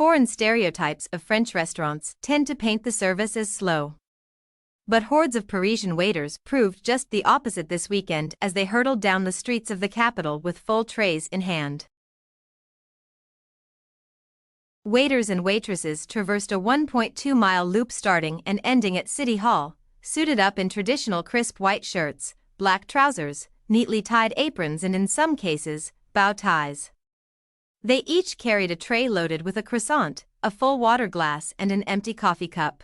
foreign stereotypes of French restaurants tend to paint the service as slow. But hordes of Parisian waiters proved just the opposite this weekend as they hurtled down the streets of the capital with full trays in hand. Waiters and waitresses traversed a 1.2-mile loop starting and ending at City Hall, suited up in traditional crisp white shirts, black trousers, neatly tied aprons and in some cases, bow ties. They each carried a tray loaded with a croissant, a full water glass and an empty coffee cup.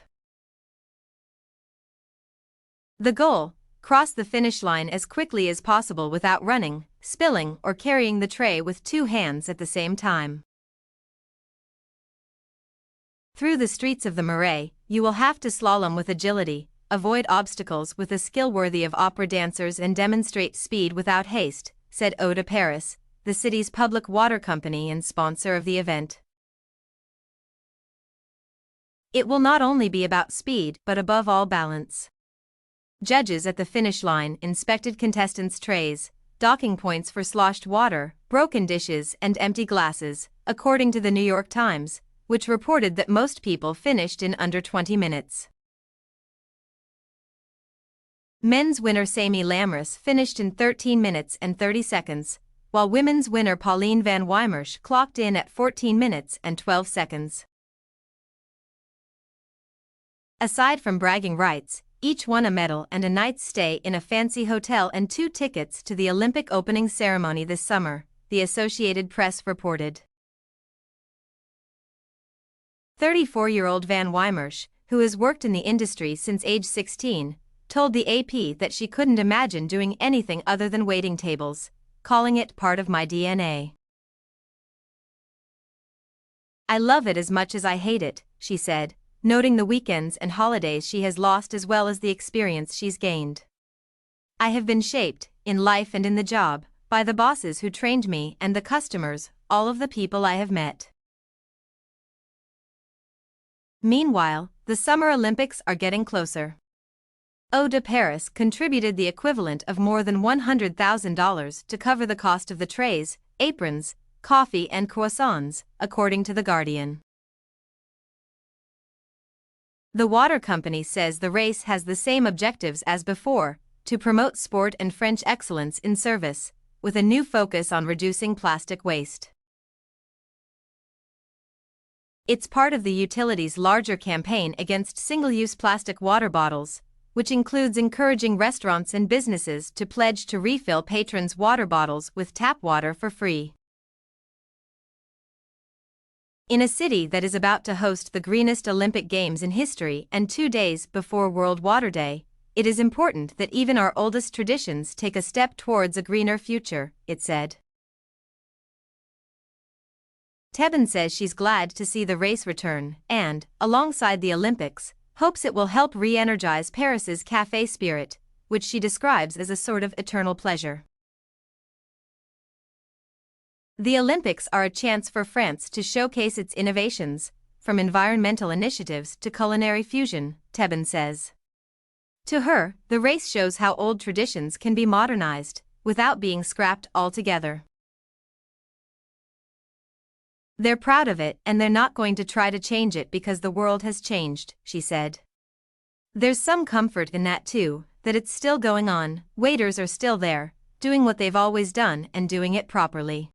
The goal: cross the finish line as quickly as possible without running, spilling or carrying the tray with two hands at the same time. Through the streets of the Marais, you will have to slalom with agility, avoid obstacles with a skill worthy of opera dancers and demonstrate speed without haste, said Eau de Paris, the city's public water company and sponsor of the event. It will not only be about speed but above all balance. Judges at the finish line inspected contestants' trays, docking points for sloshed water, broken dishes and empty glasses, according to the New York Times, which reported that most people finished in under 20 minutes. Men's winner Sammy Lamris finished in 13 minutes and 30 seconds, while women's winner Pauline van Weimersch clocked in at 14 minutes and 12 seconds. Aside from bragging rights, each won a medal and a night's stay in a fancy hotel and 2 tickets to the Olympic opening ceremony this summer, the Associated Press reported. 34-year-old Van Weimersch, who has worked in the industry since age 16, told the AP that she couldn't imagine doing anything other than waiting tables, calling it part of my DNA. I love it as much as I hate it, she said, noting the weekends and holidays she has lost as well as the experience she's gained. I have been shaped, in life and in the job, by the bosses who trained me and the customers, all of the people I have met. Meanwhile, the Summer Olympics are getting closer. Eau de Paris contributed the equivalent of more than $100,000 to cover the cost of the trays, aprons, coffee and croissants, according to The Guardian. The water company says the race has the same objectives as before, to promote sport and French excellence in service, with a new focus on reducing plastic waste. It's part of the utility's larger campaign against single-use plastic water bottles, which includes encouraging restaurants and businesses to pledge to refill patrons' water bottles with tap water for free. In a city that is about to host the greenest Olympic Games in history and 2 days before World Water Day, it is important that even our oldest traditions take a step towards a greener future, it said. Tebben says she's glad to see the race return and, alongside the Olympics, hopes it will help re-energize Paris's café spirit, which she describes as a sort of eternal pleasure. The Olympics are a chance for France to showcase its innovations, from environmental initiatives to culinary fusion, Tebben says. To her, the race shows how old traditions can be modernized, without being scrapped altogether. They're proud of it and they're not going to try to change it because the world has changed, she said. There's some comfort in that too, that it's still going on, waiters are still there, doing what they've always done and doing it properly.